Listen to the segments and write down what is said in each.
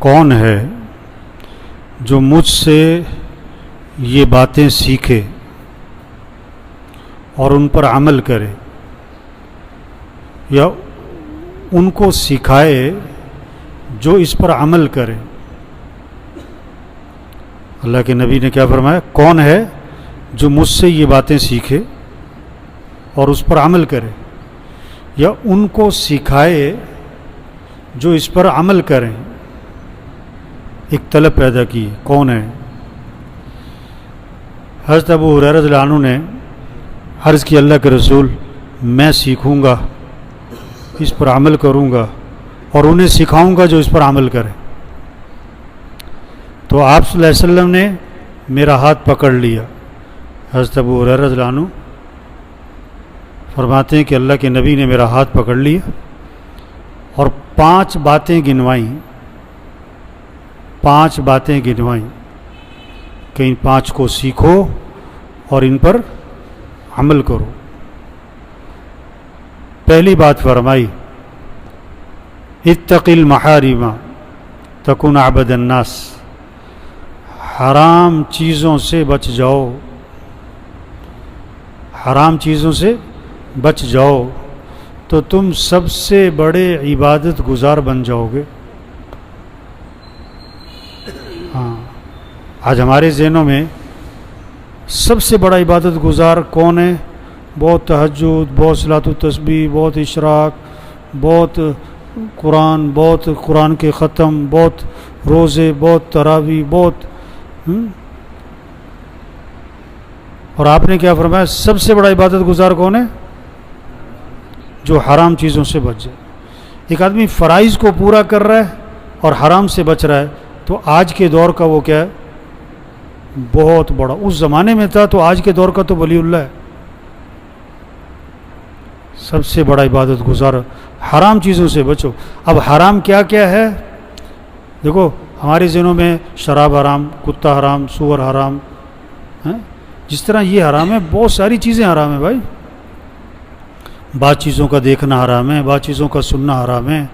کون ہے جو مجھ سے یہ باتیں سیکھے اور ان پر عمل کرے یا ان کو سکھائے جو اس پر عمل کرے. اللہ کے نبی نے کیا فرمایا؟ کون ہے جو مجھ سے یہ باتیں سیکھے اور اس پر عمل کرے یا ان کو سکھائے جو اس پر عمل کریں. ایک طلب پیدا کی، کون ہے؟ حضرت ابو ہریرہ رضی اللہ عنہ نے عرض کی، اللہ کے رسول میں سیکھوں گا، اس پر عمل کروں گا اور انہیں سکھاؤں گا جو اس پر عمل کرے. تو آپ صلی اللہ علیہ وسلم نے میرا ہاتھ پکڑ لیا. حضرت ابو ہریرہ رضی اللہ عنہ فرماتے ہیں کہ اللہ کے نبی نے میرا ہاتھ پکڑ لیا اور 5 باتیں گنوائیں، 5 باتیں گنوائیں کہ ان 5 کو سیکھو اور ان پر عمل کرو. پہلی بات فرمائی، اتق المحارم تکن عبد الناس، حرام چیزوں سے بچ جاؤ، حرام چیزوں سے بچ جاؤ تو تم سب سے بڑے عبادت گزار بن جاؤ گے. ہاں، آج ہمارے ذہنوں میں سب سے بڑا عبادت گزار کون ہے؟ بہت تہجد، بہت صلاۃ التسبیح، بہت اشراق، بہت قرآن، بہت قرآن کے ختم، بہت روزے، بہت تراویح، بہت اور آپ نے کیا فرمایا؟ سب سے بڑا عبادت گزار کون ہے؟ جو حرام چیزوں سے بچ جائے. ایک آدمی فرائض کو پورا کر رہا ہے اور حرام سے بچ رہا ہے تو آج کے دور کا وہ کیا ہے؟ بہت بڑا. اس زمانے میں تھا تو آج کے دور کا تو ولی اللہ ہے. سب سے بڑا عبادت گزار، حرام چیزوں سے بچو. اب حرام کیا کیا ہے؟ دیکھو ہمارے ذہنوں میں شراب حرام، کتا حرام، سور حرام، جس طرح یہ حرام ہے بہت ساری چیزیں حرام ہیں بھائی. بعض چیزوں کا دیکھنا حرام ہے، بعض چیزوں کا سننا حرام ہے،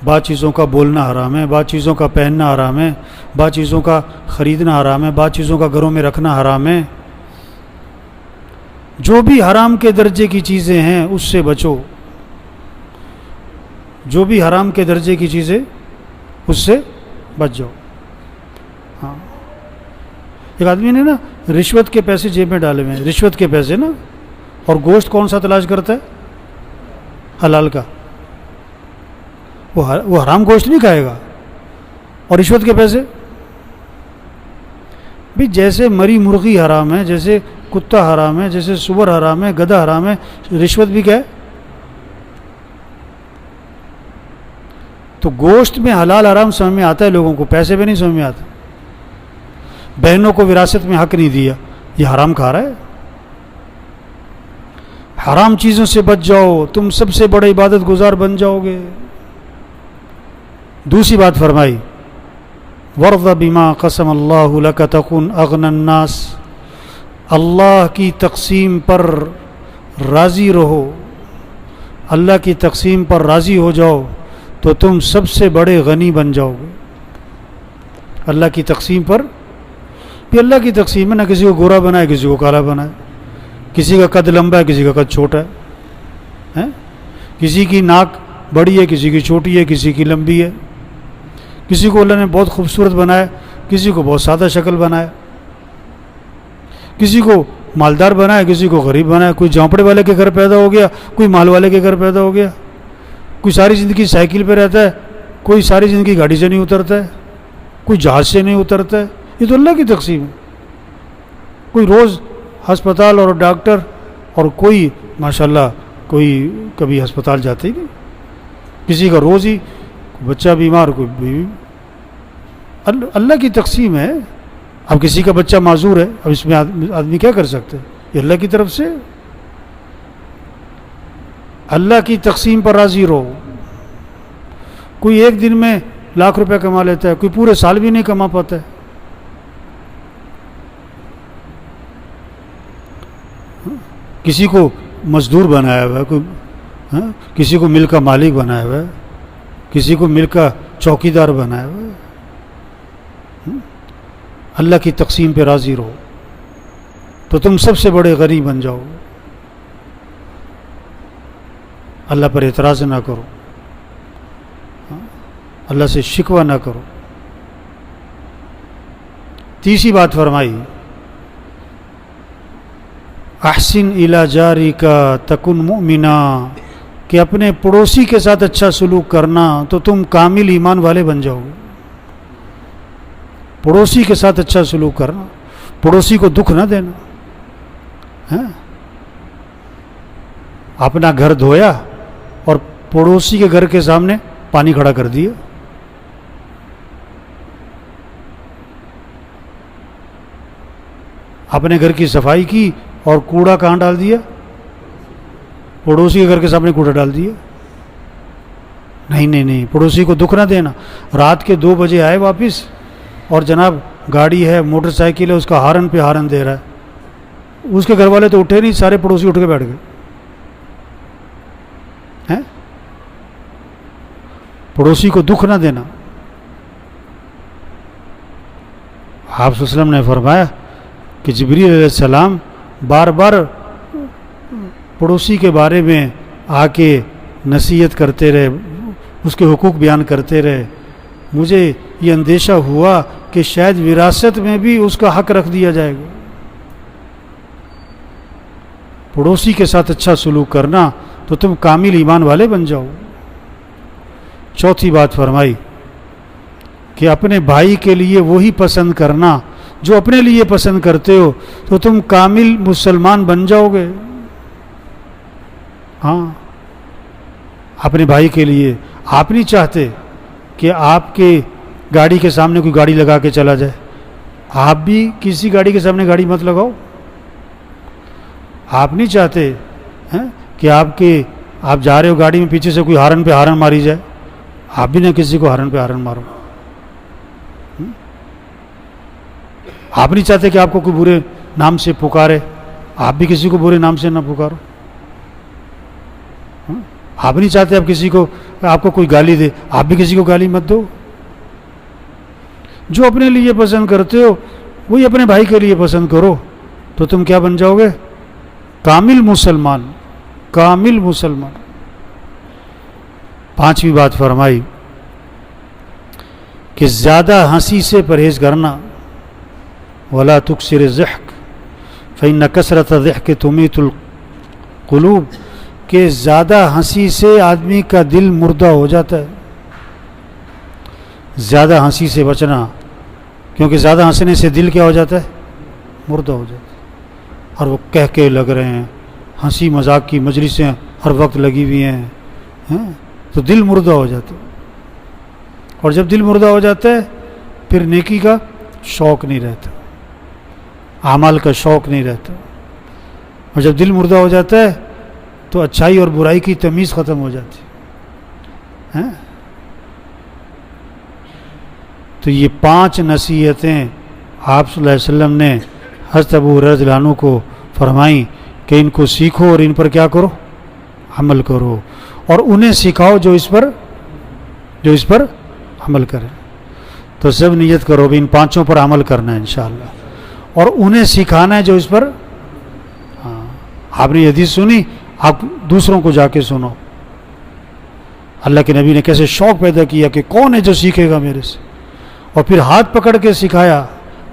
بعض چیزوں کا بولنا حرام ہے، بعض چیزوں کا پہننا حرام ہے، بعض چیزوں کا خریدنا حرام ہے، بعض چیزوں کا گھروں میں رکھنا حرام ہے. جو بھی حرام کے درجے کی چیزیں ہیں اس سے بچو. جو بھی حرام کے درجے کی چیزیں اس سے بچ جاؤ. ہاں، ایک آدمی نے نا رشوت کے پیسے جیب میں ڈالے ہوئے ہیں، رشوت کے پیسے نا، اور گوشت کون سا تلاش کرتا ہے؟ حلال کا. وہ حرام گوشت نہیں کھائے گا. اور رشوت کے پیسے بھی، جیسے مری مرغی حرام ہے، جیسے کتا حرام ہے، جیسے سور حرام ہے، گدھا حرام ہے، رشوت بھی کیا ہے؟ تو گوشت میں حلال حرام سمجھ میں آتا ہے لوگوں کو، پیسے پہ نہیں سمجھ میں آتا. بہنوں کو وراثت میں حق نہیں دیا، یہ حرام کھا رہا ہے. حرام چیزوں سے بچ جاؤ، تم سب سے بڑے عبادت گزار بن جاؤ گے. دوسری بات فرمائی، وَرْضَ بِمَا قَسَمَ اللَّهُ لَكَ تَكُنْ أَغْنَى النَّاسِ، اللہ کی تقسیم پر راضی رہو، اللہ کی تقسیم پر راضی ہو جاؤ تو تم سب سے بڑے غنی بن جاؤ گے. اللہ کی تقسیم پر بھی، اللہ کی تقسیم ہے، نہ کسی کو گورا بنائے کسی کو کالا بنائے، کسی کا قد لمبا ہے کسی کا قد چھوٹا ہے، کسی کی ناک بڑی ہے کسی کی چھوٹی ہے، کسی کی لمبی ہے، کسی کو اللہ نے بہت خوبصورت بنایا، کسی کو بہت سادہ شکل بنایا، کسی کو مالدار بنایا کسی کو غریب بنایا، کوئی جھونپڑے والے کے گھر پیدا ہو گیا، کوئی مال والے کے گھر پیدا ہو گیا، کوئی ساری زندگی سائیکل پہ رہتا ہے، کوئی ساری زندگی گاڑی سے نہیں اترتا ہے، کوئی جہاز سے نہیں اترتا ہے. یہ تو اللہ کی تقسیم ہے. کوئی روز ہسپتال اور ڈاکٹر، اور کوئی ماشاءاللہ کوئی کبھی ہسپتال جاتے ہی نہیں. کسی کا روز ہی بچہ بیمار، کوئی بیوی. اللہ کی تقسیم ہے. اب کسی کا بچہ معذور ہے، اب اس میں آدمی کیا کر سکتے ہیں؟ یہ اللہ کی طرف سے. اللہ کی تقسیم پر راضی رہو. کوئی ایک دن میں لاکھ روپے کما لیتا ہے، کوئی پورے سال بھی نہیں کما پاتا ہے. کسی کو مزدور بنایا ہوا ہے، کوئی کسی کو مل کا مالک بنایا ہوا ہے، کسی کو مل کا چوکیدار بنایا ہوا ہے. اللہ کی تقسیم پہ راضی رہو تو تم سب سے بڑے غنی بن جاؤ. اللہ پر اعتراض نہ کرو، اللہ سے شکوہ نہ کرو. تیسری بات فرمائی احسن الی جارک تکن مؤمنا، کہ اپنے پڑوسی کے ساتھ اچھا سلوک کرنا تو تم کامل ایمان والے بن جاؤ گے. پڑوسی کے ساتھ اچھا سلوک کرنا، پڑوسی کو دکھ نہ دینا. اپنا گھر دھویا اور پڑوسی کے گھر کے سامنے پانی کھڑا کر دیا. اپنے گھر کی صفائی کی اور کوڑا کہاں ڈال دیا؟ پڑوسی کے گھر کے سامنے کوڑا ڈال دیا. نہیں، پڑوسی کو دکھ نہ دینا. رات کے 2 بجے آئے واپس اور جناب گاڑی ہے، موٹر سائیکل ہے، اس کا ہارن پہ ہارن دے رہا ہے. اس کے گھر والے تو اٹھے نہیں، سارے پڑوسی اٹھ کے بیٹھ گئے. پڑوسی کو دکھ نہ دینا. آپ صلی اللہ علیہ وسلم نے فرمایا کہ جبریل علیہ السلام بار بار پڑوسی کے بارے میں آ کے نصیحت کرتے رہے، اس کے حقوق بیان کرتے رہے. مجھے یہ اندیشہ ہوا کہ شاید وراثت میں بھی اس کا حق رکھ دیا جائے گا. پڑوسی کے ساتھ اچھا سلوک کرنا تو تم کامل ایمان والے بن جاؤ. چوتھی بات فرمائی کہ اپنے بھائی کے لیے وہی پسند کرنا جو اپنے لیے پسند کرتے ہو تو تم کامل مسلمان بن جاؤ گے. ہاں، اپنے بھائی کے لیے آپ نہیں چاہتے کہ آپ کے گاڑی کے سامنے کوئی گاڑی لگا کے چلا جائے. آپ بھی کسی گاڑی کے سامنے گاڑی مت لگاؤ. آپ نہیں چاہتے کہ آپ جا رہے ہو گاڑی میں، پیچھے سے کوئی ہارن پہ ہارن ماری جائے. آپ بھی نہ کسی کو ہارن پہ ہارن مارو. آپ نہیں چاہتے کہ آپ کو کوئی برے نام سے پکارے. آپ بھی کسی کو برے نام سے نہ پکارو. آپ نہیں چاہتے آپ کو کوئی گالی دے. آپ بھی کسی کو گالی مت دو. جو اپنے لیے پسند کرتے ہو وہی اپنے بھائی کے لیے پسند کرو تو تم کیا بن جاؤ گے؟ کامل مسلمان. کامل مسلمان. پانچویں بات فرمائی کہ زیادہ ہنسی سے پرہیز کرنا. ولا تکثر الضحک فإن کثرة الضحک تمیت القلوب، کہ زیادہ ہنسی سے آدمی کا دل مردہ ہو جاتا ہے. زیادہ ہنسی سے بچنا، کیونکہ زیادہ ہنسنے سے دل کیا ہو جاتا ہے؟ مردہ ہو جاتا ہے. اور وہ کہہ کے لگ رہے ہیں، ہنسی مذاق کی مجلسیں ہر وقت لگی ہوئی ہیں، تو دل مردہ ہو جاتا ہے. اور جب دل مردہ ہو جاتا ہے پھر نیکی کا شوق نہیں رہتا، اعمال کا شوق نہیں رہتا. اور جب دل مردہ ہو جاتا ہے تو اچھائی اور برائی کی تمیز ختم ہو جاتی ہے. تو یہ 5 نصیحتیں آپ صلی اللہ علیہ وسلم نے حضرت ابو ہریرہ رضی اللہ عنہ کو فرمائیں کہ ان کو سیکھو اور ان پر کیا کرو؟ عمل کرو. اور انہیں سکھاؤ جو اس پر عمل کریں. تو سب نیت کرو بھی ان 5 پر عمل کرنا ہے انشاءاللہ، اور انہیں سکھانا ہے جو اس پر. آپ نے حدیث سنی، آپ دوسروں کو جا کے سنو. اللہ کے نبی نے کیسے شوق پیدا کیا کہ کون ہے جو سیکھے گا میرے سے، اور پھر ہاتھ پکڑ کے سکھایا.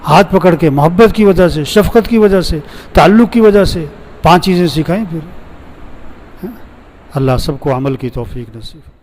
ہاتھ پکڑ کے محبت کی وجہ سے، شفقت کی وجہ سے، تعلق کی وجہ سے 5 چیزیں سکھائیں. پھر اللہ سب کو عمل کی توفیق نصیب.